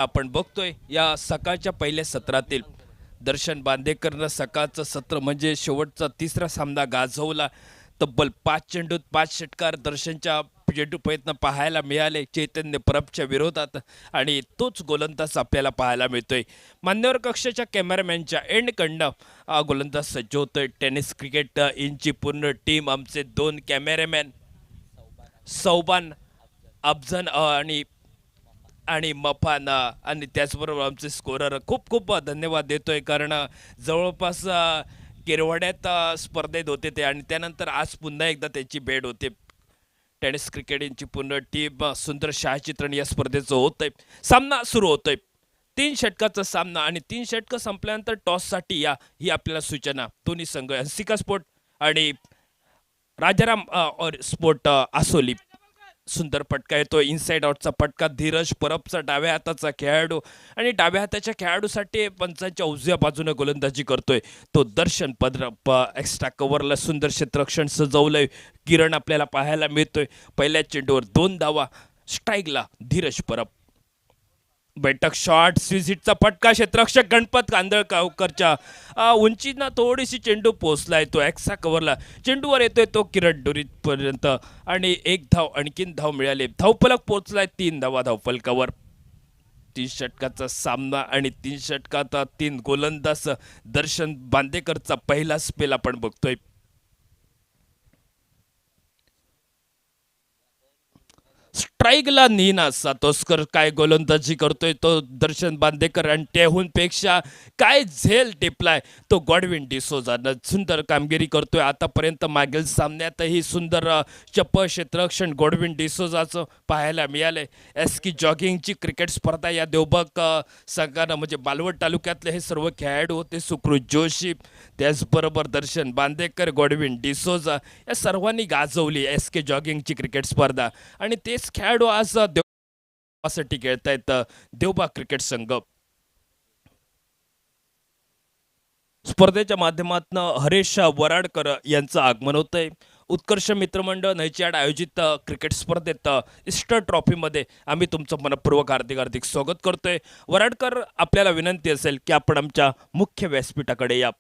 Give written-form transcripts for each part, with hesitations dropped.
आपण बघतोय या सकाळच्या पहिल्या सत्रातील दर्शन बांदेकरनं सकाळचं सत्र म्हणजे शेवटचा तिसरा सामना गाजवला. तब्बल 5 चेंडूत 5 षटकार दर्शनच्या चेंडू प्रयत्न पाहायला मिळाले चैतन्य परबच्या विरोधात आणि तोच गोलंदाज आपल्याला पाहायला मिळतोय. मान्यवर कक्षाच्या कॅमेरामॅनच्या एंडकडनं गोलंदाज सज्ज होतोय. टेनिस क्रिकेट इंची पूर्ण टीम आमचे 2 कॅमेरामॅन सौबान अफजन आणि आणि मफान आणि त्याचबरोबर आमचे स्कोरर खूप खूप धन्यवाद देतोय कारण जवळपास किरवड्यात स्पर्धेत होते ते आणि त्यानंतर आज पुन्हा एकदा त्याची भेट होते. टेनिस क्रिकेटिंगची पूर्ण टीम सुंदर छायाचित्रण या स्पर्धेचं होतंय. सामना सुरू होतोय. 3 षटकाचा सामना आणि 3 षटकं संपल्यानंतर टॉससाठी या ही आपल्याला सूचना. दोन्ही संघ हंसिका स्पोर्ट आणि राजाराम स्पोर्ट आसोली. सुंदर पटका येतो इनसाइड आउटचा पटका धीरज परबचा डाव्या हाताचा खेळाडू आणि डाव्या हाताच्या खेळाडूसाठी पंचांच्या उजव्या बाजूने गोलंदाजी करतोय तो दर्शन एक्स्ट्रा कव्हरला सुंदर क्षेत्ररक्षण सजवलंय. किरण आपल्याला पाहायला मिळतोय. पहिल्या चेंडूवर 2 धावा. स्ट्राईकला धीरज परब. बैठक शॉट स्विझिटचा फटका क्षेत्ररक्षक गणपत कांदळकरच्या उंचीना थोडीशी चेंडू पोहोचलाय तो एक्सा कव्हरला. चेंडूवर येतोय तो किरण पर्यंत आणि 1 धाव आणखीन धाव मिळाले. धावफलक पोहोचलाय 3 धावा धावफलकावर. 3 षटकाचा सामना आणि 3 षटकात 3 गोलंदाज दर्शन बांदेकरचा पहिला स्पेल आपण बघतोय. स्ट्राईकला नीना सातोस्कर काय गोलंदाजी करतोय तो दर्शन बांदेकर आणि त्याहून पेक्षा काय झेल टिपलाय तो गॉडविन डिसोजानं. सुंदर कामगिरी करतोय आतापर्यंत. मागील सामन्यातही सुंदर चप्पळ क्षेत्ररक्षण गॉडविन डिसोजाचं पाहायला मिळालंय. एसकी जॉगिंगची क्रिकेट स्पर्धा या देवबाग संघानं म्हणजे बालवड तालुक्यातले हे सर्व खेळाडू होते. सुकृत जोशी त्याचबरोबर दर्शन बांदेकर गॉडविन डिसोजा या सर्वांनी गाजवली एस के जॉगिंगची क्रिकेट स्पर्धा आणि तेच खेळाडू आज देवबागसाठी खेळतायत. देवबाग क्रिकेट संघ स्पर्धेच्या माध्यमातून हरेश वराडकर यांचं आगमन होतंय. उत्कर्ष मित्रमंडळ नैचाड आयोजित क्रिकेट स्पर्धेत ईस्टर ट्रॉफीमध्ये आम्ही तुमचं मनपूर्वक हार्दिक हार्दिक स्वागत करतोय. वराडकर आपल्याला विनंती असेल की आपण आमच्या मुख्य व्यासपीठाकडे या.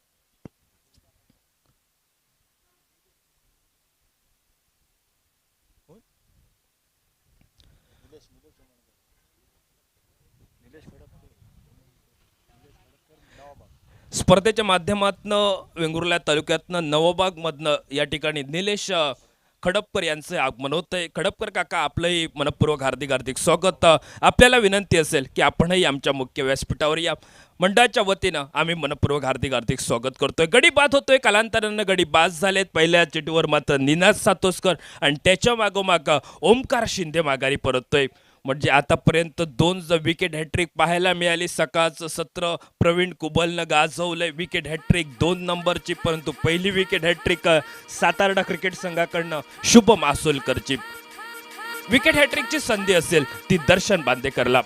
स्पर्धेच्या माध्यमातून वेंगुर्ला तालुक्यातनं नवबागमधनं या ठिकाणी निलेश खडपकर यांचे आगमन होतंय. खडपकर काका आपलंही मनपूर्वक हार्दिक हार्दिक स्वागत. आपल्याला विनंती असेल की आपणही आमच्या मुख्य व्यासपीठावर या. मंडळाच्या वतीनं आम्ही मनपूर्वक हार्दिक हार्दिक स्वागत करतोय. गडी बाद होतोय. कालांतरानं गडी बाद झालेत. पहिल्या चेंडूवर मात्र निनाद सातोस्कर आणि त्याच्या मागोमाग ओमकार शिंदे माघारी परततोय. म्हणजे आतापर्यंत 2 विकेट हॅट्रिक पाहायला मिळाली. सकाळचं सत्र प्रवीण कुबलनं गाजवलंय विकेट हॅट्रिक 2 नंबरची. परंतु पहिली विकेट हॅट्रिक सातारा क्रिकेट संघाकडनं शुभम आसोलकरची. विकेट हॅट्रिकची संधी असेल ती दर्शन बांदेकरला.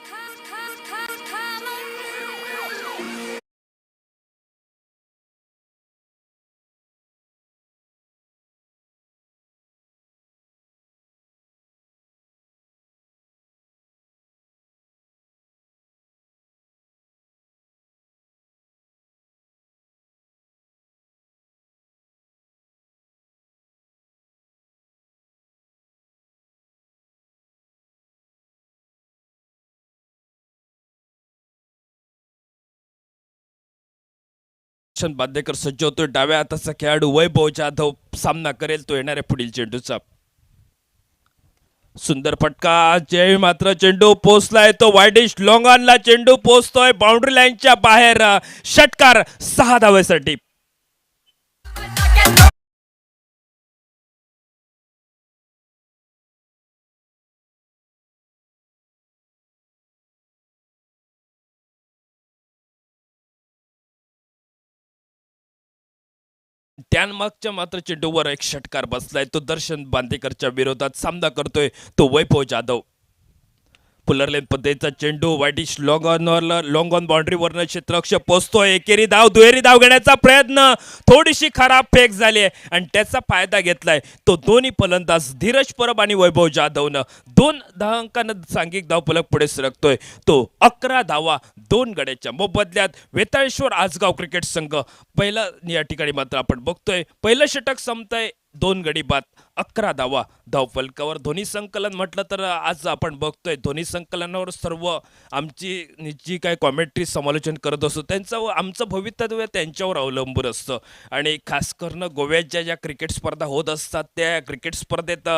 दर्शन बांदेकर सज्ज होतोय. डाव्या हाताचा खेळाडू वैभव जाधव सामना करेल तो येणाऱ्या पुढील चेंडूचा. सुंदर फटका जय मात्र चेंडू पोचलाय तो वाईडिश लॉंगॉनला चेंडू पोचतोय बाउंड्री लाईनच्या बाहेर. षटकार 6 धावेसाठी. त्यामागच्या मात्र चेंडूवर एक षटकार बसलाय तो दर्शन बांदेकरच्या विरोधात. सामना करतोय तो वैभव जाधव. पुलरलेन पद्धतीचा चेंडू वाईटिश लॉंग ऑन बाउंड्रीवरनं क्षेत्ररक्षक पोहोचतोय. एकेरी धाव दुहेरी धाव घेण्याचा प्रयत्न, थोडीशी खराब फेक झाली आहे आणि त्याचा फायदा घेतलाय तो दोन्ही फलंदाज धीरज परब आणि वैभव जाधवनं. 2 धावांकानं सांघिक धावफलक पुढे सरकतोय. तो 11 धावा 2 गड्याच्या मोबदल्यात वेताळेश्वर आजगाव क्रिकेट संघ पहिला या ठिकाणी मात्र आपण बघतोय पहिलं षटक संपतंय 2 गडी बाद 11 धावा धावफलकावर. ध्वनी संकलन म्हटलं तर आज आपण बघतोय ध्वनी संकलनावर सर्व आमची जी काय कॉमेंट्री समालोचन करत असतो त्यांचं आमचं भवितव्य त्यांच्यावर अवलंबून असतं. आणि खास करून गोव्यात ज्या क्रिकेट स्पर्धा होत असतात त्या क्रिकेट स्पर्धेत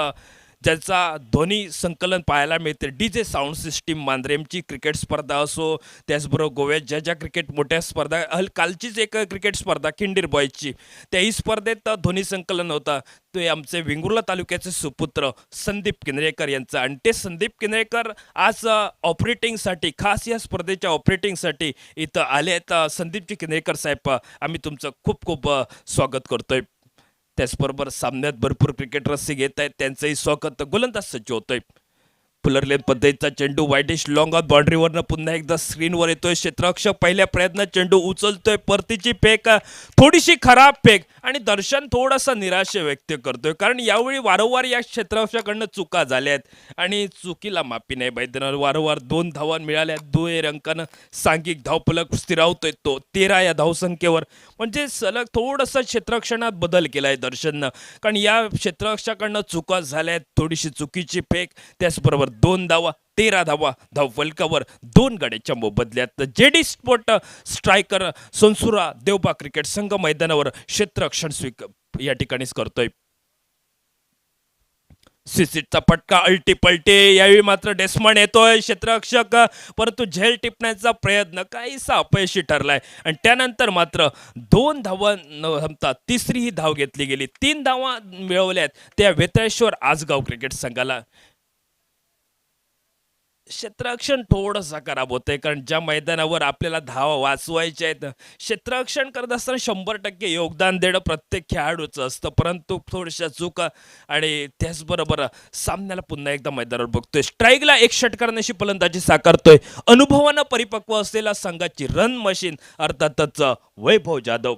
ज्याचा ध्वनी संकलन पाहायला मिळते D J sound system मांद्रेमची cricket स्पर्धा असो, त्याचबरोबर गोव्यात ज्या क्रिकेट मोठ्या स्पर्धा कालचीच एक क्रिकेट स्पर्धा किंडीर बॉयजची त्याही स्पर्धेत ध्वनी संकलन होता. ते आमचे वेंगुर्ला तालुक्याचे सुपुत्र संदीप किनरेकर यांचं आणि ते संदीप किनरेकर आज ऑपरेटिंगसाठी खास या स्पर्धेच्या ऑपरेटिंगसाठी इथं आले आहेत. संदीपजी किनरेकर साहेब आम्ही तुमचं खूप खूप स्वागत करतोय. त्याचबरोबर सामन्यात भरपूर क्रिकेट रसिक येत आहेत त्यांचंही स्वागत. गोलंदाज सज्ज होतोय. पुलरलेन पद्धतीचा चेंडू वाईटिश लॉंग ऑन बाउंड्रीवरनं पुन्हा एकदा स्क्रीनवर येतोय. क्षेत्ररक्षक पहिल्या प्रयत्नात चेंडू उचलतोय. परतीची फेक थोडीशी खराब फेक आणि दर्शन थोडासा निराश व्यक्त करतोय कारण यावेळी वारंवार या क्षेत्ररक्षकाकडनं चुका झाल्या आहेत आणि चुकीला माफी नाही बैद्यनाथ. वारंवार 2 धावा मिळाल्या. दुहेरी अंकानं सांघिक धावफलक स्थिरावतोय तो 13 या धावसंख्येवर. म्हणजे सलग थोडंसं क्षेत्ररक्षणात बदल केलाय दर्शननं कारण या क्षेत्ररक्षकाकडनं चुका झाल्या आहेत. थोडीशी चुकीची फेक त्याचबरोबर 2 धावा 13 धावा धावफलकावर 2 गड्याच्या मोबदल्यात. JD sport striker सोनसुरा Deuba cricket संघ मैदानावर क्षेत्ररक्षण या ठिकाणीच करतोय. सिसिटचा फटका अल्टी पलटी. यावेळी मात्र डेस्मंड येतोय क्षेत्ररक्षक परंतु झेल टिपण्याचा प्रयत्न काहीसा अपयशी ठरलाय आणि त्यानंतर मात्र 2 धावा न थांबता तिसरी ही धाव घेतली गेली. 3 धावा मिळवल्यात त्या वेताळेश्वर आजगाव क्रिकेट संघाला. क्षेत्ररक्षण थोडंसं खराब होतंय कारण ज्या मैदानावर आपल्याला धावा वाचवायच्या आहेत क्षेत्ररक्षण करत असताना 100% योगदान देणं प्रत्येक खेळाडूचं असतं परंतु थोड्याशा चुका आणि त्याचबरोबर सामन्याला पुन्हा एकदा मैदानावर बघतोय. स्ट्राईकला 1 षटकारांशी फलंदाजी साकारतोय अनुभवानं परिपक्व असलेला संघाची रन मशीन अर्थातच वैभव जाधव.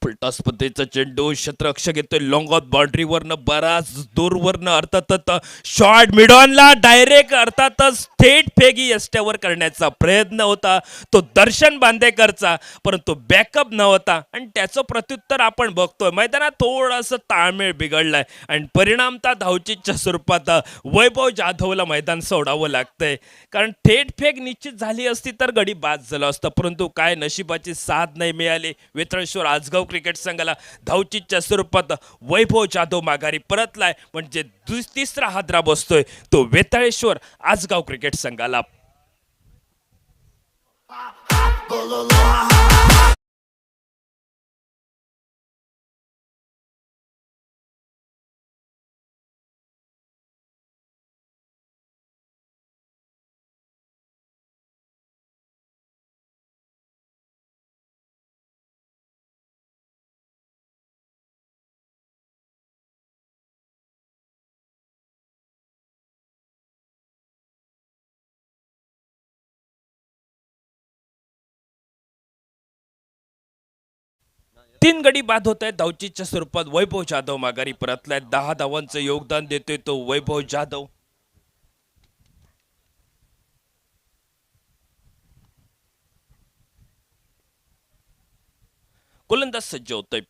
फुलटॉस पद्धतीचा चेंडू क्षेत्ररक्षक येतोय लॉंग ऑफ बाउंड्रीवरनं बराच दूरवरनं अर्थातच शॉर्ट मिडॉनला डायरेक्ट अर्थातच थेट फेगी यष्ट्यावर करण्याचा प्रयत्न होता तो दर्शन बांदेकरचा परंतु बॅकअप नव्हता आणि त्याचं प्रत्युत्तर आपण बघतोय. मैदानात थोडंसं ताळमेळ बिघडलाय आणि परिणामतः धावचीच्या स्वरूपात वैभव जाधवला मैदान सोडावं लागतंय कारण थेट फेक निश्चित झाली असती तर गडी बाद झालं असतं परंतु काय नशिबाची साथ नाही मिळाली. वेताळेश्वर आजगाव क्रिकेट संघाला धावचीच्या स्वरूपात वैभव जाधव माघारी परतलाय म्हणजे तिसरा हादरा बसतोय तो वेताळेश्वर आजगाव क्रिकेट संघाला. तीन गडी बाद होत आहेत धावचीच्या स्वरूपात. वैभव जाधव माघारी परतलाय. 10 धावांचं योगदान देतोय तो वैभव जाधव. गोलंदाज सज्ज होतोय.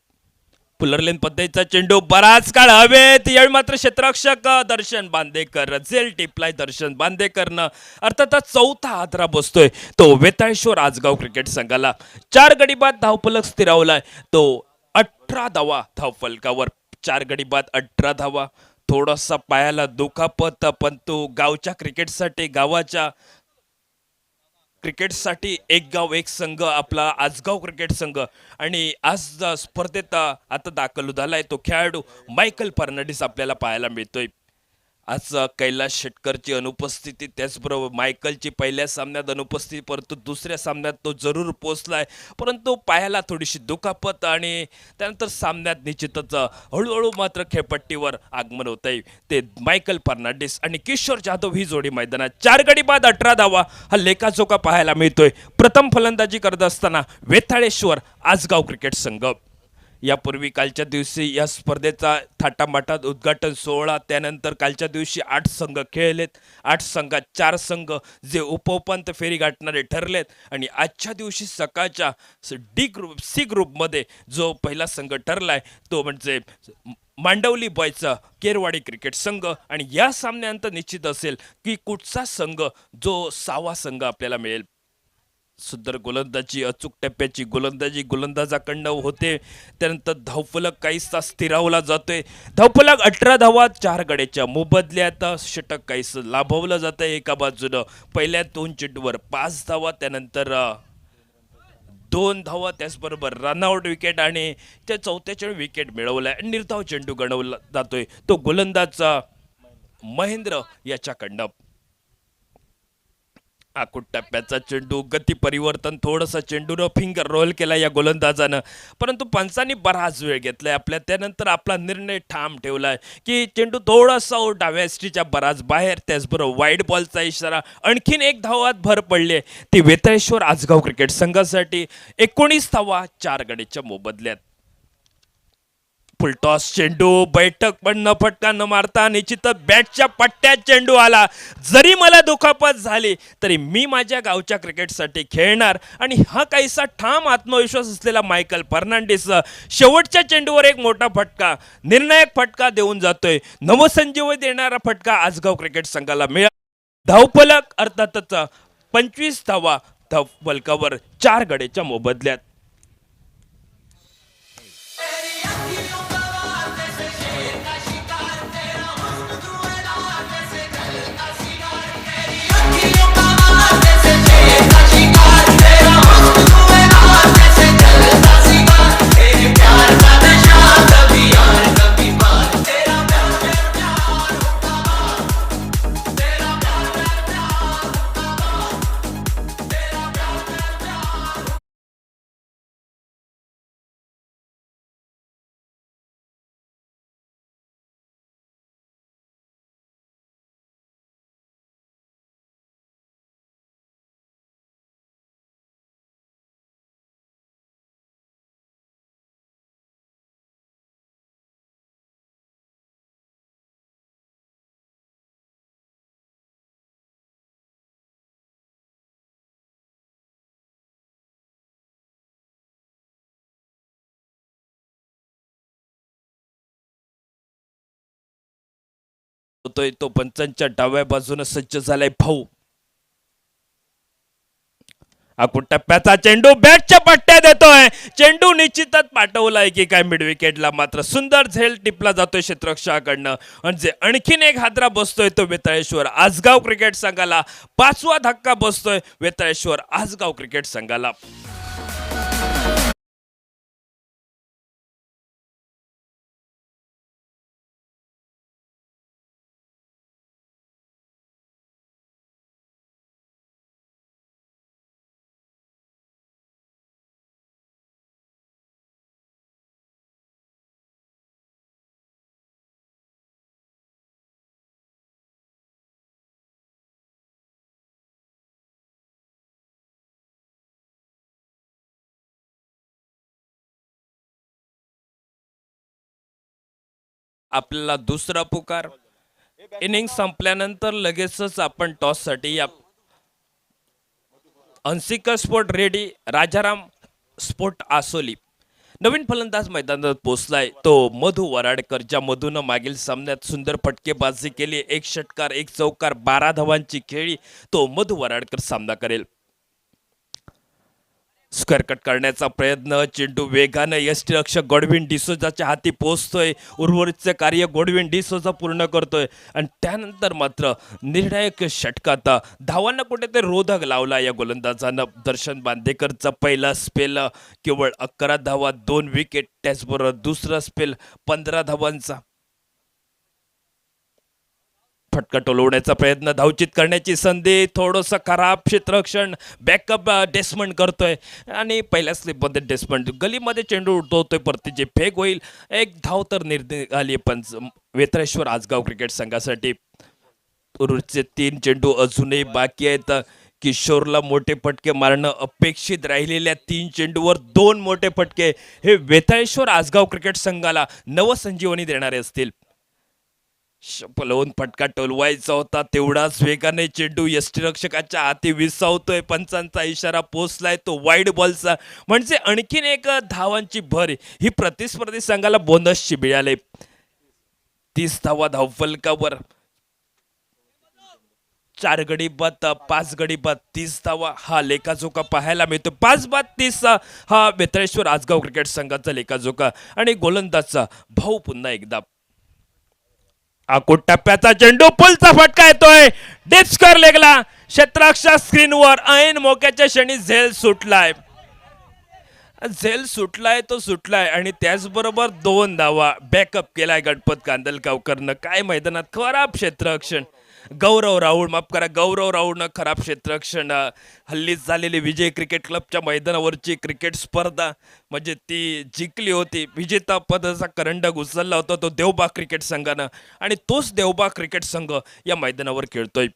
पुलरलेन पद्धतीचा चेंडू बराच काळ हवेत. यावेळी मात्र क्षेत्ररक्षक दर्शन बांदेकर झेल टिपलाय दर्शन बांदेकरनं अर्थातच चौथा हादरा बसतोय तो वेताळेश्वर आजगाव क्रिकेट संघाला. 4 गडी बाद धावफलक स्थिरावलाय तो 18 धावा धावफलकावर. 4 गडी बाद 18 धावा. थोडासा पायाला दुखापत पण तो गावच्या क्रिकेटसाठी गावाच्या क्रिकेटसाठी एक गाव एक संघ आपला आजगाव क्रिकेट संघ आणि आज स्पर्धेत आता दाखल झालाय तो खेळाडू मायकल फर्नांडिस आपल्याला पाहायला मिळतोय. आज कैलास शेटकरची अनुपस्थिती, त्याचबरोबर मायकलची पहिल्या सामन्यात अनुपस्थिती, परंतु दुसऱ्या सामन्यात तो जरूर पोचलाय. परंतु पायाला थोडीशी दुखापत आणि त्यानंतर सामन्यात निश्चितच हळूहळू मात्र खेळपट्टीवर आगमन होत आहे. ते मायकल फर्नांडिस आणि किशोर जाधव ही जोडी मैदानात 4 गडी बाद 18 धावा हा लेखाजोखा पाहायला मिळतोय. प्रथम फलंदाजी करत असताना वेताळेश्वर आजगाव क्रिकेट संघ. यापूर्वी कालच्या दिवशी या स्पर्धेचा थाटामाटात उद्घाटन सोहळा, त्यानंतर कालच्या दिवशी 8 संघ खेळलेत. 8 संघात 4 संघ जे उपउपांत्य फेरी गाठणारे ठरलेत आणि आजच्या दिवशी सकाळच्या डी ग्रुप सी ग्रुपमध्ये जो पहिला संघ ठरलाय तो म्हणजे मांडवली बॉयचा केरवाडी क्रिकेट संघ. आणि या सामन्यानंतर निश्चित असेल की कुठचा संघ जो 6वा संघ आपल्याला मिळेल. सुंदर गोलंदाजी, अचूक टप्प्याची गोलंदाजी गोलंदाजाकडनं होते. त्यानंतर धावफलक काहीसा स्थिरावला जातोय. धावफलक 18 धावा 4 गड्याच्या मोबदल्यात. षटक काहीस लाभवलं जातं एका बाजूनं. पहिल्या 2 चेंडूवर 5 धावा, त्यानंतर 2 धावा, त्याचबरोबर रनआउट विकेट आणि त्या चौथ्या चेंडू विकेट मिळवलाय. निर्धाव चेंडू गणवला जातोय तो गोलंदाज महेंद्र याच्याकडनं. आखूड टप्प्याचा चेंडू, गती परिवर्तन, थोडंसं चेंडूनं फिंगर रोल केला या गोलंदाजानं, परंतु पंचांनी बराच वेळ घेतलाय आपल्या. त्यानंतर आपला निर्णय ठाम ठेवलाय की चेंडू थोडासा डाव्या एसटीच्या बराच बाहेर. त्याचबरोबर वाईड बॉलचा इशारा. आणखीन 1 धावात भर पडली ती वेताळेश्वर आजगाव क्रिकेट संघासाठी. 19 धावा 4 गड्याच्या मोबदल्यात. फुलटॉस चेंडू, बैठक पण न फटका न मारता निश्चित बॅटच्या पट्ट्यात चेंडू आला. जरी मला दुखापत झाली तरी मी माझ्या गावच्या क्रिकेटसाठी खेळणार. आणि हा काहीसा ठाम आत्मविश्वास असलेला मायकल फर्नांडिस शेवटच्या चेंडूवर एक मोठा फटका, निर्णायक फटका देऊन जातोय. नवसंजीवनी देणारा फटका आजगाव क्रिकेट संघाला मिळाला. धावफलक अर्थातच 25 धावा धावफलकावर 4 गड्याच्या मोबदल्यात. होतोय तो पंचांच्या डाव्या बाजूने सज्ज झालाय भाऊ. आखूड टप्प्याचा चेंडू बॅटच्या पट्ट्यात येतोय. चेंडू निश्चितच पाठवलाय की काय मिड विकेटला, मात्र सुंदर झेल टिपला जातोय क्षेत्ररक्षकाकडनं. म्हणजे आणखीन एक हादरा बसतोय तो वेताळेश्वर आजगाव क्रिकेट संघाला. 5वा धक्का बसतोय वेताळेश्वर आजगाव क्रिकेट संघाला. आपल्याला दुसरा पुकार. इनिंग संपल्यानंतर लगेचच आपण टॉससाठी या Anshika sport ready Rajaram sport Asoli नवीन फलंदाज मैदानात पोहोचलाय तो मधु वराडकर. ज्या मधूनं मागील सामन्यात सुंदर फटकेबाजी केली, 1 षटकार 1 चौकार 12 धावांची खेळी, तो मधु वराडकर सामना करेल. स्क्वेअर कट करण्याचा प्रयत्न, चेंडू वेगानं यष्टीरक्षक गॉडविन डिसोजाच्या हाती पोहोचतोय. उर्वरितचे कार्य गॉडविन डिसोजा पूर्ण करतोय आणि त्यानंतर मात्र निर्णायक षटकात धावांना कुठेतरी रोधक लावला या गोलंदाजानं. दर्शन बांदेकरचा पहिला स्पेल केवळ 11 धावा 2 विकेट, त्याचबरोबर दुसरा स्पेल 15 धावांचा. फटका टोलवण्याचा प्रयत्न, धावचित करण्याची संधी, थोडंसं खराब क्षेत्ररक्षण, बॅकअप डेसमंड करतोय आणि पहिल्या स्लिपमध्ये डेसमंड गलीमध्ये चेंडू उडवतोय, परतीची फेक होईल, एक धाव तर निघाली पण वेतरेश्वर आजगाव क्रिकेट संघासाठी. उर्वरितचे 3 चेंडू अजूनही बाकी आहेत. किशोरला मोठे फटके मारणं अपेक्षित राहिलेल्या 3 चेंडूवर 2 मोठे फटके हे वेताळेश्वर आजगाव क्रिकेट संघाला नवसंजीवनी देणारे असतील. पलवून फटका टोलवायचा होता, तेवढाच वेगाने चेंडू यष्टीरक्षकाच्या हाती विसावतोय. पंचांचा इशारा पोचलाय तो वाईड बॉलचा, म्हणजे आणखीन एक धावांची भर ही प्रतिस्पर्धी संघाला बोनसची मिळाली. 30 धावा धावफलकावर, 4 गडी बाद 5 गडी बाद 30 धावा हा लेखाजोखा पाहायला मिळतो. 5 बाद 30 हा वेतळेश्वर आजगाव क्रिकेट संघाचा लेखाजोखा. आणि गोलंदाजचा भाऊ पुन्हा एकदा आकोट टप्प्याचा चेंडू, पुलचा फटका येतोय, डिप्सकर लेगला, क्षेत्ररक्षक स्क्रीनवर ऐन मोक्याच्या क्षणी झेल सुटलाय. झेल सुटलाय तो सुटलाय आणि त्याचबरोबर 2 धावा बॅकअप केलाय गणपत कांदलगावकरनं. काय मैदानात खराब क्षेत्ररक्षण, गौरव राऊळ माफ करा, गौरव राऊळनं खराब क्षेत्ररक्षण. हल्लीच झालेली विजय क्रिकेट क्लबच्या मैदानावरची क्रिकेट स्पर्धा म्हणजे ती जिंकली होती, विजेता पदाचा करंडक उचलला होता तो देवबाग क्रिकेट संघानं आणि तोच देवबाग क्रिकेट संघ या मैदानावर खेळतोय.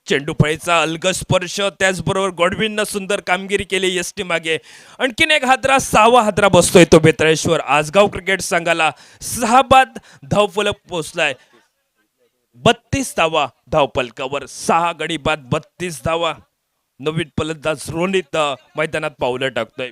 चेंडूफळीचा अलगद स्पर्श, त्याचबरोबर गॉडविननं सुंदर कामगिरी केली एसटी मागे. आणखीन एक हादरा, 6वा हादरा बसतोय तो बेतळेश्वर आजगाव क्रिकेट संघाला. 6 बाद धावफलक पोहोचलाय, 32 धावा धावफलकावर, 6 गडी बाद 32 धावा. नवीन फलंदाज रोनित मैदानात पावलं टाकतोय.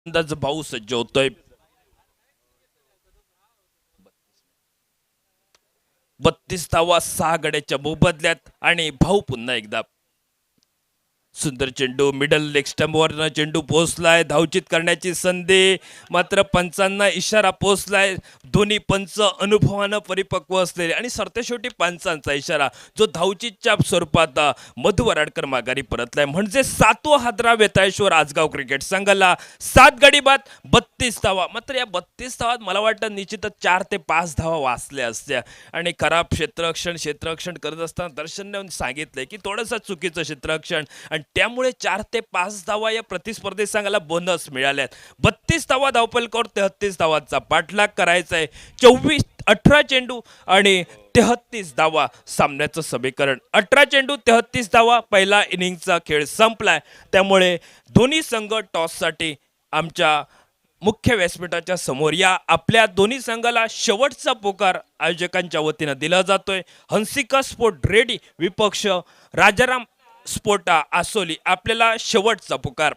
अंदाज भाऊ सज्ज होतोय. 32 धावा 6 गड्याच्या मोबदल्यात आणि भाऊ पुन्हा एकदा. सुंदर चेंडू, मिडल लेग स्टंपवरनं चेंडू पोहोचलाय, धावचित करण्याची संधी, मात्र पंचांना इशारा पोहोचलाय. दोन्ही पंच अनुभवानं परिपक्व असलेले आणि सरतेशेवटी पंचांचा इशारा जो धावचितच्या स्वरूपात मधु वराडकर माघारी परतलाय, म्हणजे 7वा हादरा वेताळेश्वर आजगाव क्रिकेट संघाला. 7 गडी बाद 32 धावा. मात्र या 32 धावात मला वाटतं निश्चितच 4 ते 5 धावा वाचल्या असत्या आणि खराब क्षेत्ररक्षण करत असताना दर्शनने सांगितलंय की थोडंसं चुकीचं क्षेत्ररक्षण आणि त्यामुळे 4 ते 5 धावा या प्रतिस्पर्धी संघाला बोनस मिळाल्यात. 32 धावा धावफलकावर 33 धावांचा पाठलाग करायचा आहे. 18 चेंडू आणि 33 धावा सामन्याचं समीकरण. 18 चेंडू 33 धावा, पहिला इनिंगचा खेळ संपलाय. त्यामुळे दोन्ही संघ टॉससाठी आमच्या मुख्य व्यासपीठाच्या समोर या आपल्या दोन्ही संघाला शेवटचा पुकार आयोजकांच्या वतीनं दिला जातोय. हंसिका स्पोर्ट रेडी विपक्ष राजाराम स्पोर्टा आसोली, आपल्याला शेवटचा पुकार.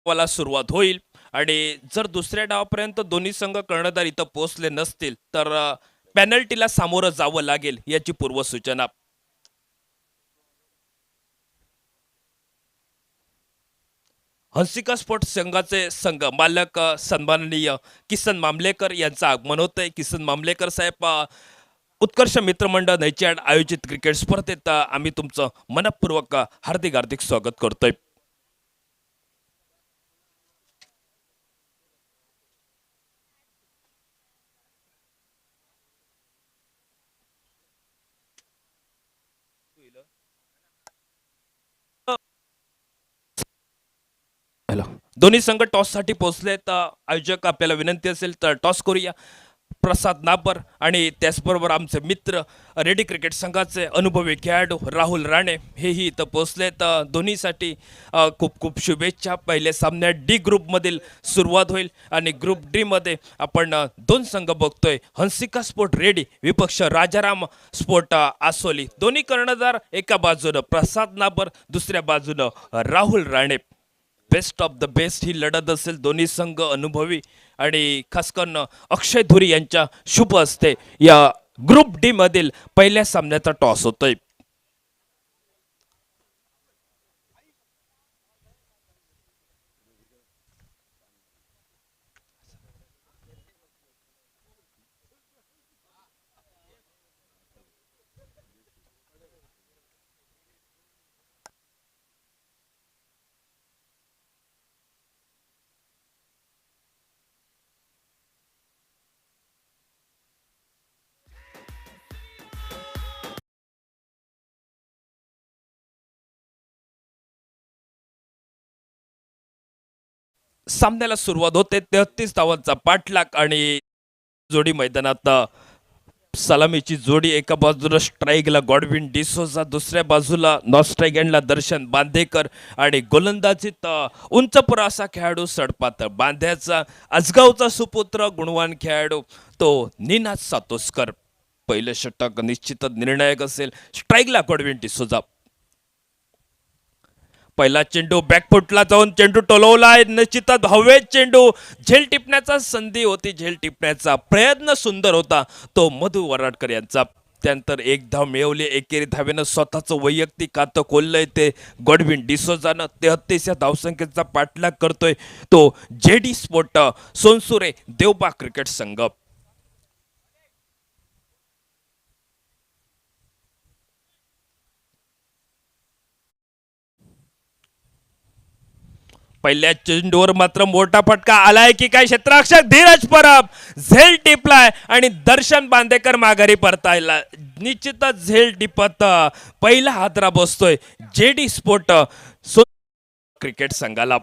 वाला सुरुवात होईल आणि जर दुसऱ्या डावापर्यंत दोन्ही संघ कर्णधार इथं पोहोचले नसतील तर पेनल्टीला सामोरं जावं लागेल याची पूर्वसूचना. हंसिका स्पोर्ट्स संघाचे संघ मालक सन्माननीय किसन मामलेकर यांचं आगमन होतंय. किसन मामलेकर साहेब, उत्कर्ष मित्रमंडळ नैचाड आयोजित क्रिकेट स्पर्धेत आम्ही तुमचं मनपूर्वक हार्दिक हार्दिक स्वागत करतोय. हॅलो. दोन्ही संघ टॉससाठी पोहोचलेत. आयोजक आपल्याला विनंती असेल तर टॉस करूया. प्रसाद नापर आणि त्याचबरोबर आमचे मित्र रेडी क्रिकेट संघाचे अनुभवी खेळाडू राहुल राणे हेही इथं पोहोचलेत. दोन्हीसाठी खूप खूप शुभेच्छा. पहिले सामन्यात डी ग्रुपमधील सुरुवात होईल आणि ग्रुप डी मध्ये आपण दोन संघ बघतोय. हंसिका स्पोर्ट रेडी विपक्ष राजाराम स्पोर्ट आसोली. दोन्ही कर्णधार एका बाजूनं प्रसाद नापर, दुसऱ्या बाजूनं Rahul Rane. Best of the best ही लढत असेल. दोन्ही संघ अनुभवी आणि खास करून अक्षय धुरी यांच्या शुभ असते या ग्रुप डी मधील पहिल्या सामन्याचा टॉस होतोय. सामन्याला सुरुवात होते. 33 धावांचा पाठलाग आणि जोडी मैदानात सलामीची जोडी. एका बाजूला स्ट्राईकला गॉडविन डिसोजा, दुसऱ्या बाजूला नॉन स्ट्राईक एंडला दर्शन बांदेकर आणि गोलंदाजीत उंचपुरा असा खेळाडू सडपातळ बांध्याचा आजगावचा सुपुत्र गुणवान खेळाडू तो निनाद सातोसकर. पहिलं षटक निश्चितच निर्णायक असेल. स्ट्राईकला गॉडविन डिसोजा. पहिला चेंडू बॅकफुटला जाऊन चेंडू टोलवलाय. निश्चितच हवेत चेंडू. झेल टिपण्याचा संधी होती, झेल टिपण्याचा प्रयत्न सुंदर होता तो मधु वराडकर यांचा. त्यानंतर एक धाव मिळवली. एकेरी धावेनं स्वतःचं वैयक्तिक खातं खोललंय ते गॉडविन डिसोजानं. 33 या धावसंख्येचा पाठलाग करतोय तो जेडी स्पोर्ट सोनसुरे देवबा क्रिकेट संघ. पहिल्या चेंडूवर मात्र मोठा फटका आलाय की काय. क्षेत्ररक्षक धीरज परब झेल टिपलाय आणि दर्शन बांदेकर माघारी परतायला. निश्चितच झेल टिपत पहिला हादरा बसतोय जेडी स्पोर्ट क्रिकेट संघाला.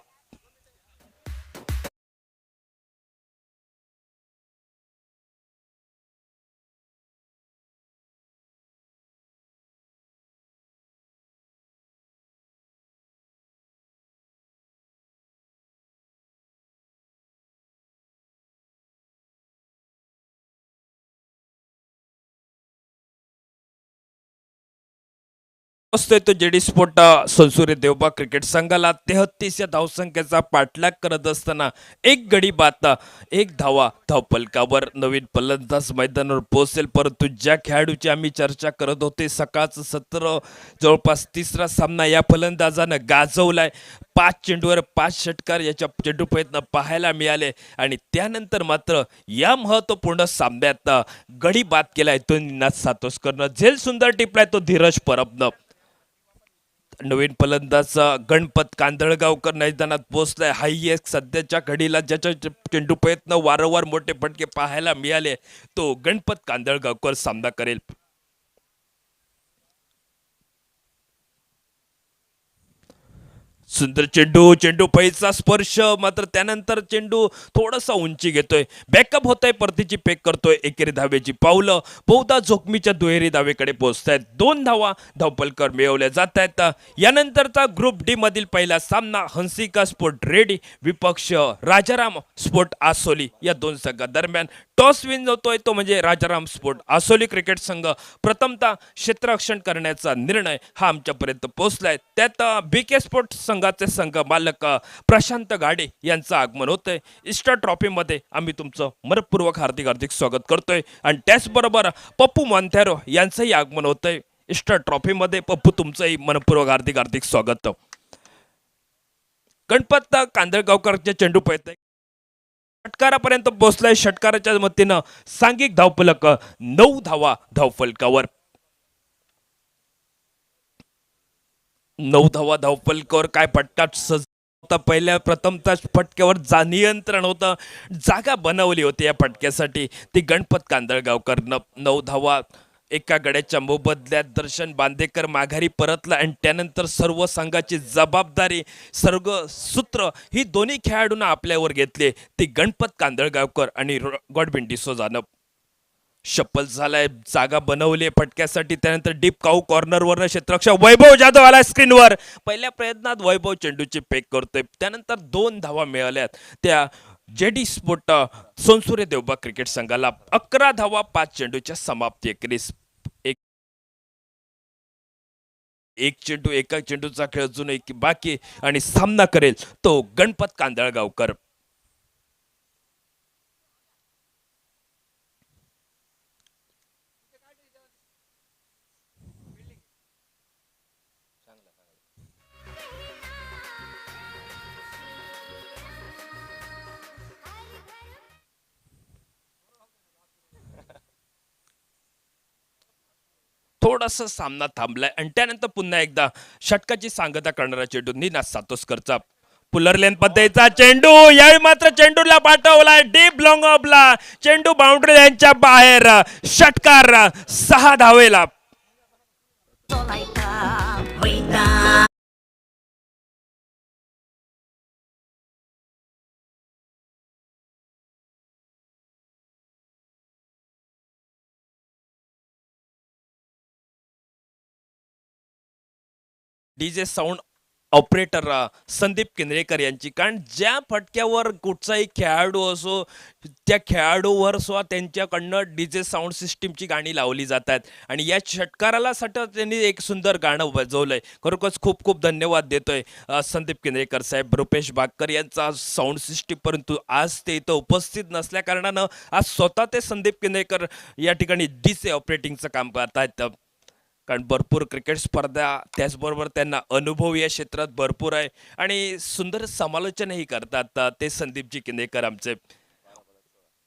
असतोय तो जेडी स्पोर्ट संसुरे देवबा क्रिकेट संघाला. 33 या धावसंख्येचा पाठलाग करत असताना एक गडी बाद, एक धावा धावपलकावर. नवीन फलंदाज मैदानावर पोहोचेल, परंतु ज्या खेळाडूची आम्ही चर्चा करत होते सकाळचं सत्र जवळपास तिसरा सामना या फलंदाजानं गाजवलाय. 5 चेंडूवर 5 षटकार याच्या चेंडू प्रयत्न पाहायला मिळाले आणि त्यानंतर मात्र या महत्वपूर्ण सामन्यात गडी बाद केलाय तो निनाद सातोसकरनं. झेल सुंदर टिपलाय तो धीरज परबनं. नवीन फलंदाज गणपत कांदळगावकर मैदानात पोहोचलाय. हाही एक सध्याच्या घडीला ज्याच्या चेंडू प्रयत्न वारंवार मोठे फटके पाहायला मिळाले तो गणपत कांदळगावकर सामना करेल. सुंदर चेंडू, चेंडू पैचा स्पर्श, मात्र त्यानंतर चेंडू थोडासा उंची घेतोय. बॅकअप होतोय, परतीची पेक करतोय. एकेरी धावेची पावलं बहुधा जोखमीच्या दुहेरी धावेकडे पोहोचतायत. 2 धावा धावपलकर मिळवल्या जात आहेत. यानंतरचा ग्रुप डी मधील पहिला सामना हंसिका स्पोर्ट रेडी विपक्ष राजाराम स्पोर्ट आसोली या दोन संघादरम्यान. टॉस विन होतोय तो म्हणजे राजाराम स्पोर्ट आसोली क्रिकेट संघ. प्रथमतः क्षेत्ररक्षण करण्याचा निर्णय हा आमच्यापर्यंत पोहोचलाय. त्यात बीके स्पोर्ट संघाचे संघ मालक प्रशांत गाडे यांचं आगमन होतंय. ईस्टर ट्रॉफीमध्ये आम्ही तुमचं मनपूर्वक हार्दिक हार्दिक स्वागत करतोय आणि त्याचबरोबर पप्पू मॉन्थेरो यांचंही आगमन होतंय ईस्टर ट्रॉफीमध्ये. पप्पू तुमचंही मनपूर्वक हार्दिक हार्दिक स्वागत. गणपत कांदळगावकरचे चेंडू पळतय, षटकारापर्यंत पोहोचलाय. षटकाराच्या मतीनं सांघिक धावफलक 9 धावा धावफलकावर. 9 धावा धावफलकावर काय फटका सज होता. पहिल्या प्रथमतः फटक्यावर नियंत्रण होतं, जागा बनवली होती या फटक्यासाठी ती गणपत कांदळगावकरनं. 9 धावा एका गड्याच्या मोबदल्यात दर्शन बांदेकर माघारी परतला आणि त्यानंतर सर्व संघाची जबाबदारी सर्व सूत्र ही दोन्ही खेळाडूंना आपल्यावर घेतले. ती गणपत कांदळगावकर आणि गॉडविन डिसोजानं शपल झालाय, जागा बनवली फटक्यासाठी. त्यानंतर डीप काऊ कॉर्नरवर क्षेत्ररक्षक वैभव जाधव आला स्क्रीनवर. पहिल्या प्रयत्नात वैभव चेंडूची पेक करतोय. त्यानंतर 2 धावा मिळाल्यात त्या जेडी स्पोर्ट सोनसुरे देवबा क्रिकेट संघाला. 11 धावा 5 चेंडूच्या समाप्ती अखेरीस. एक चेंडू, एका चेंडूचा खेळ अजून एक बाकी आणि सामना करेल तो गणपत कांदळगावकर. थोडासा सामना थांबलाय आणि त्यानंतर पुन्हा एकदा षटकाची सांगता करणारा चेंडू निनाद सातोसकरचा. पुलर लेन पद्धतीचा चेंडू, यावेळी मात्र चेंडूला पाठवला डीप लॉंग ऑफला. चेंडू बाउंड्री लाईनच्या बाहेर. षटकार 6 धावेला. DJ sound operator Sandeep Kendrekar यांची. कारण ज्या फटक्यावर कुठचाही खेळाडू असो त्या खेळाडूवर सुद्धा त्यांच्याकडनं डीजे साऊंड सिस्टीमची गाणी लावली जातात आणि या षटकाराला सतत त्यांनी एक सुंदर गाणं वाजवलंय. खरोखरच खूप खूप धन्यवाद देतोय संदीप केंद्रेकर साहेब, रुपेश बागकर यांचा साऊंड सिस्टीम. परंतु आज ते इथं उपस्थित नसल्या कारणानं आज स्वतः ते संदीप केंद्रेकर या ठिकाणी डीजे ऑपरेटिंगचं काम करतायत. कारण भरपूर क्रिकेट स्पर्धा, त्याचबरोबर त्यांना अनुभव या क्षेत्रात भरपूर आहे आणि सुंदर समालोचनही करतात ते संदीपजी केंद्रेकर आमचे.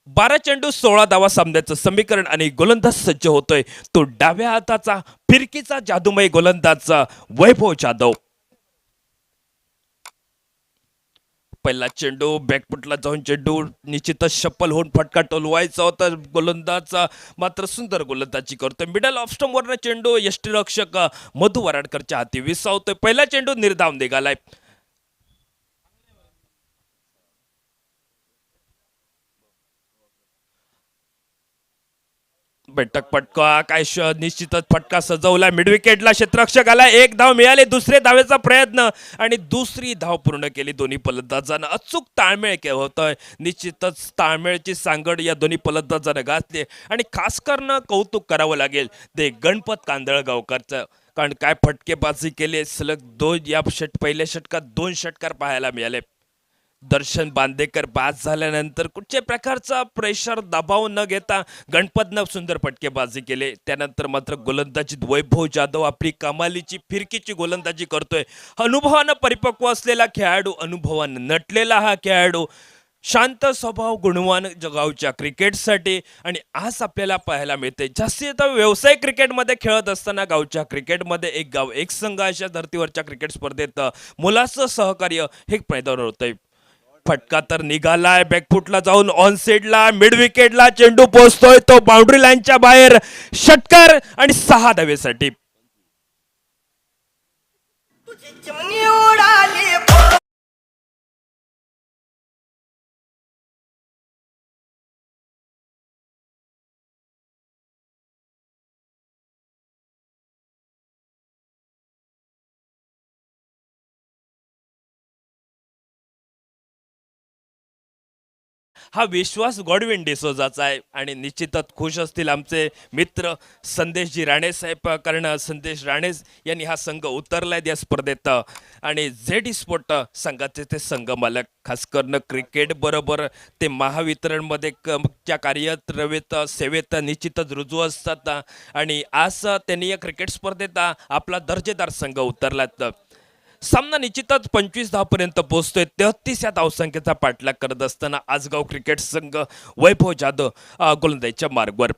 12 चेंडू 16 धावा सामन्याचं समीकरण आणि गोलंदाज सज्ज होतोय तो डाव्या हाताचा फिरकीचा जादूमय गोलंदाज वैभव जाधव. पहिला चेंडू बॅकफुटला जाऊन चेंडू निश्चितच शप्पल होऊन फटका टोलवायचा होता गोलंदाजचा, मात्र सुंदर गोलंदाजी करतोय. मिडल ऑफ स्टंप वरनं चेंडू यष्टीरक्षक मधु वराडकरच्या हाती विसावतोय. पहिला चेंडू निर्धाव निघालाय. बैठक फटका काय निश्चितच फटका सजवला. मिड विकेटला क्षेत्ररक्षक आला. 1 धाव मिळाली. दुसऱ्या धावेचा प्रयत्न आणि दुसरी धाव पूर्ण केली दोन्ही फलंदाजांना. अचूक ताळमेळ होतोय. निश्चितच ताळमेळची सांगड या दोन्ही फलंदाजांना घातली आणि खास करणं कौतुक करावं लागेल ते गणपत कांदळगावकरचं. कारण काय फटकेबाजी केली सलग 2 या पहिल्या षटकात 2 षटकार पाहायला मिळाले. दर्शन बांदेकर बाद झाल्यानंतर कुठच्या प्रकारचा प्रेशर दबाव न घेता गणपतनं सुंदर फटकेबाजी केले. त्यानंतर मात्र गोलंदाजीत वैभव जाधव आपली कमालीची फिरकीची गोलंदाजी करतोय. अनुभवानं परिपक्व असलेला खेळाडू, अनुभवानं नटलेला हा खेळाडू, शांत स्वभाव, गुणवान गावच्या क्रिकेटसाठी. आणि आज आपल्याला पाहायला मिळते जास्तीत व्यावसायिक क्रिकेटमध्ये खेळत असताना गावच्या क्रिकेटमध्ये एक गाव एक संघ अशा धर्तीवरच्या क्रिकेट स्पर्धेत मुलाचं सहकार्य हे मैदानावर होतंय. फटका तर निघालाय. बॅकफुटला जाऊन ऑन साइडला मिड विकेटला चेंडू पोहोचतोय तो बाउंड्री लाईनच्या बाहेर. षटकार आणि 6 धावेसाठी. हा विश्वास गॉडविन डिसोजाचा आहे आणि निश्चितच खुश असतील आमचे मित्र संदेशजी राणे साहेब. कारण संदेश राणे यांनी हा संघ उतरलाय या स्पर्धेत आणि झेड स्पोर्ट संघाचे ते संघ मालक. खास करून क्रिकेट बरोबर ते महावितरणमध्ये च्या कार्यरत सेवेत निश्चितच रुजू असतात आणि आज त्यांनी या क्रिकेट स्पर्धेत आपला दर्जेदार संघ उतरलात. सामना निश्चितच 25 धावापर्यंत पोहोचतोय. 33 या धावसंख्येचा पाठलाग करत असताना आजगाव क्रिकेट संघ वैभव जाधव गोलंदाजीच्या मार्गवर.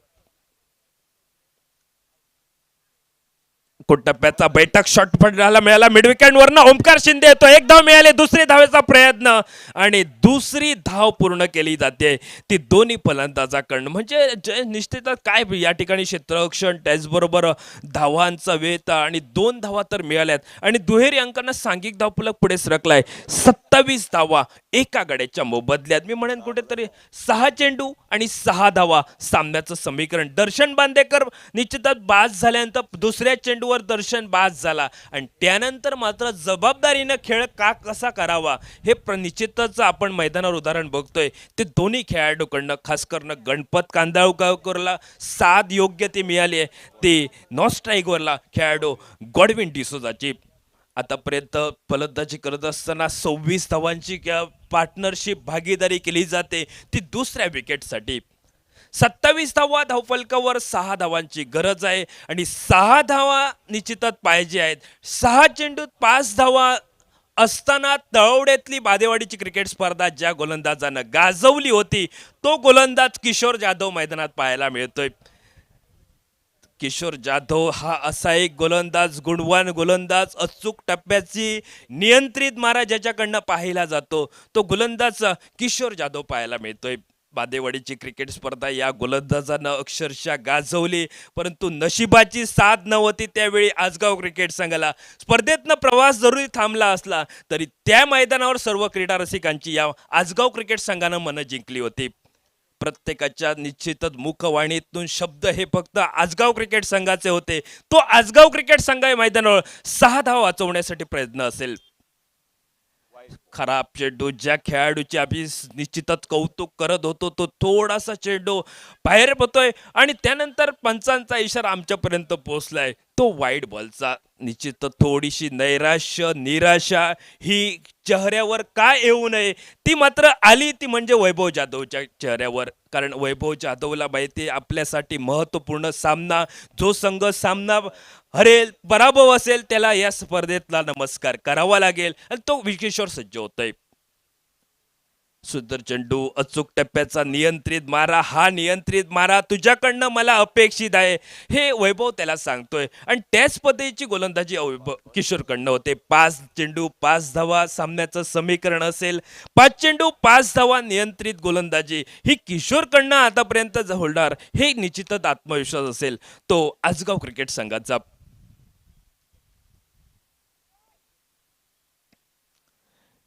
टप्प्याचा बैठक शॉट पडायला मिळाला मिड विकेट वरनं ओमकार शिंदे येतो. एक धाव मिळाली, दुसरी धावेचा प्रयत्न आणि दुसरी धाव पूर्ण केली जाते ती दोन्ही फलंदाजाकडनं. म्हणजे निश्चितच काय या ठिकाणी क्षेत्ररक्षण त्याचबरोबर धावांचा वेध आणि 2 धावा तर मिळाल्यात आणि दुहेरी अंकांना सांघिक धावफलक पुढे सरकलाय. 27 धावा एका गड्याच्या मोबदल्यात. मी म्हणेन कुठेतरी 6 चेंडू आणि 6 धावा सामन्याचं समीकरण. दर्शन बांदेकर निश्चितच बाद झाल्यानंतर दुसऱ्या चेंडूवर दर्शन बाद झाला आणि त्यानंतर मात्र जबाबदारीनं खेळ कसा करावा हे निश्चितच आपण मैदानावर उदाहरण बघतोय. ते दोन्ही खेळाडूकडनं खास करून गणपत कांदळगावकरला साथ योग्य ती मिळाली आहे. ते नॉन स्ट्राईकवरला खेळाडू गॉडविन डिसोजाची आतापर्यंत फलंदाजी करत असताना 26 धावांची पार्टनरशिप भागीदारी केली जाते ती दुसऱ्या विकेटसाठी. 27 धावा धावफलकावर 6 धावांची गरज आहे आणि 6 धावा निश्चितच पाहिजे आहेत. 6 चेंडूत 5 धावा असताना तळवड्यातली बादेवाडीची क्रिकेट स्पर्धा ज्या गोलंदाजानं गाजवली होती तो गोलंदाज किशोर जाधव मैदानात पाहायला मिळतोय. किशोर जाधव हा असा एक गोलंदाज, गुणवान गोलंदाज, अचूक टप्प्याची नियंत्रित मारा ज्याच्याकडनं पाहिला जातो तो गोलंदाज किशोर जाधव पाहायला मिळतोय. बादेवाडीची क्रिकेट स्पर्धा या गोलंदाजानं अक्षरशः गाजवली, परंतु नशिबाची साथ नव्हती त्यावेळी आजगाव क्रिकेट संघाला. स्पर्धेतनं प्रवास जरुरी थांबला असला तरी त्या मैदानावर सर्व क्रीडा रसिकांची या आजगाव क्रिकेट संघानं मनं जिंकली होती. प्रत्येकाच्या निश्चितच मुखवाणीतून शब्द हे फक्त आजगाव क्रिकेट संघाचे होते. तो आजगाव क्रिकेट संघ या मैदानावर 6 धावा वाचवण्यासाठी प्रयत्न असेल. खराब चेंडू ज्या खेळाडूचे आम्ही निश्चितच कौतुक करत होतो तो थोडासा चेंडू बाहेर पडतोय आणि त्यानंतर पंचांचा इशारा आमच्यापर्यंत पोहोचलाय तो वाईड बॉलचा. निश्चितच थोडीशी नैराश्य निराशा ही चेहऱ्यावर काय येऊ नये ती मात्र आली, ती म्हणजे वैभव जाधवच्या चेहऱ्यावर. कारण वैभव जाधवला माहिती आपल्यासाठी महत्त्वपूर्ण सामना, जो संघ सामना हरेल पराभव असेल त्याला या स्पर्धेतला नमस्कार करावा लागेल आणि तो विकेशवर सज्ज होतोय. सुंदर चेंडू, अचूक टप्प्याचा नियंत्रित मारा, हा नियंत्रित मारा तुझ्याकडनं मला अपेक्षित आहे हे वैभव त्याला सांगतोय आणि त्याच पद्धतीची गोलंदाजी किशोरकडनं होते. 5 चेंडू 5 धावा सामन्याचं समीकरण असेल. 5 चेंडू 5 धावा नियंत्रित गोलंदाजी ही किशोरकडनं आतापर्यंत होणार हे निश्चितच आत्मविश्वास असेल तो आजगाव क्रिकेट संघाचा.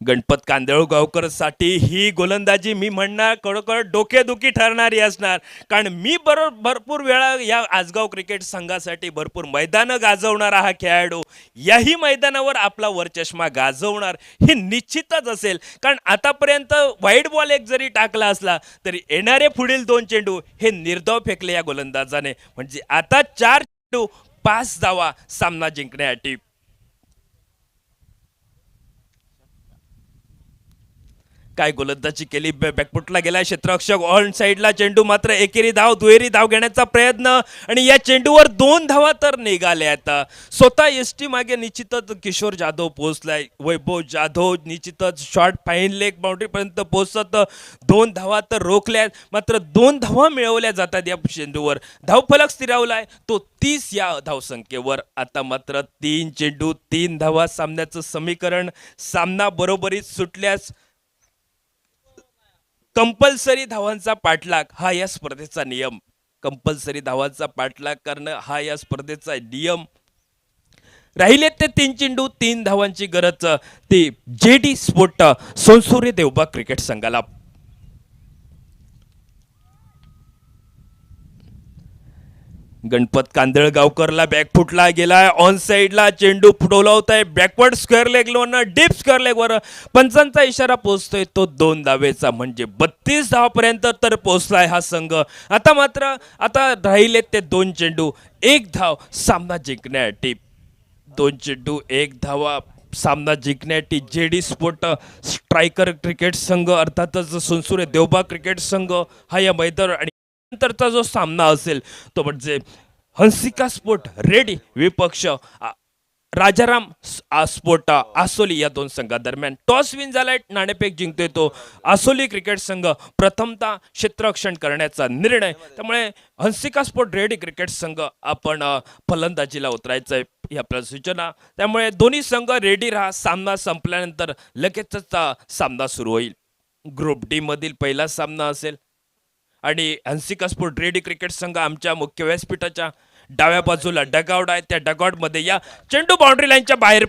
गणपत कांदळगावकर साठी ही गोलंदाजी मी म्हणणार खरोखर डोकेदुखी ठरणारी असणार. कारण मी भरपूर वेळा या आजगाव क्रिकेट संघासाठी भरपूर मैदानं गाजवणारा हा खेळाडू याही मैदानावर आपला वरचष्मा गाजवणार हे निश्चितच असेल. कारण आतापर्यंत वाईड बॉल एक जरी टाकला असला तरी येणारे पुढील 2 चेंडू हे निर्धाव फेकले या गोलंदाजाने. म्हणजे आता 4 चेंडू 5 धावा सामना जिंकण्यासाठी. काय गोलंदाजी केली, बॅकफुटला गेला क्षेत्ररक्षक, ऑन साईडला चेंडू मात्र एकेरी धाव दुहेरी धाव घेण्याचा प्रयत्न आणि या चेंडूवर 2 धावा तर निघाल्यात. स्वतः एसटी मागे निश्चितच किशोर जाधव पोहोचलाय. वैभव जाधव निश्चितच शॉर्ट फाईन लेग बाउंड्री पर्यंत पोहोचत 2 धावा तर रोखल्यात, मात्र 2 धावा मिळवल्या जातात या चेंडूवर. धावफलक स्थिरावलाय तो 30 या धावसंख्येवर. आता मात्र 3 चेंडू 3 धावा सामन्याचं समीकरण. सामना बरोबरीत सुटल्यास कंपल्सरी धावांचा पाठलाग हा या स्पर्धेचा नियम. कंपल्सरी धावांचा पाठलाग करणं हा या स्पर्धेचा नियम. राहिले ते 3 चेंडू 3 धावांची गरज ती JD स्पोर्ट सोनसुरे देवबाग क्रिकेट संघाला. गणपत कांदळगावकरला बॅकफुटला गेलाय, ऑन साईडला चेंडू फुटवलावताय, बॅकवर्ड स्क्वेअर लेगवर डीप स्क्वेअर लेगवर पंचांचा इशारा पोहोचतोय तो 2 धावेचा. म्हणजे 32 धावापर्यंत तर पोहोचलाय हा संघ. आता मात्र राहिले ते 2 चेंडू 1 धाव सामना जिंकण्यासाठी. 2 चेंडू 1 धावा सामना जिंकण्यासाठी JD स्पोर्ट स्ट्रायकर क्रिकेट संघ अर्थातच सोनसुरे देवबाग क्रिकेट संघ हा या मैदानावर. आणि नंतरचा जो सामना असेल तो म्हणजे हंसिका स्पोर्ट रेडी विपक्ष राजाराम स्पोर्ट आसोली या दोन संघादरम्यान टॉस विन झालाय. नाणेफेक जिंकतोय तो आसोली क्रिकेट संघ. प्रथमतः क्षेत्ररक्षण करण्याचा निर्णय. त्यामुळे हंसिका स्पोर्ट रेडी क्रिकेट संघ आपण फलंदाजीला उतरायचं आहे ही आपल्याला सूचना. त्यामुळे दोन्ही संघ रेडी राहा. सामना संपल्यानंतर लगेचच सामना सुरू होईल. ग्रुप डी मधील पहिला सामना असेल आणि हंसिका स्पोर्ट रेडी क्रिकेट संघ आमच्या मुख्य व्यासपीठाच्या डाव्या बाजूला डगआउट आहे. त्या डगआउट मध्ये या चेंडू बाउंड्री लाईनच्या बाहेर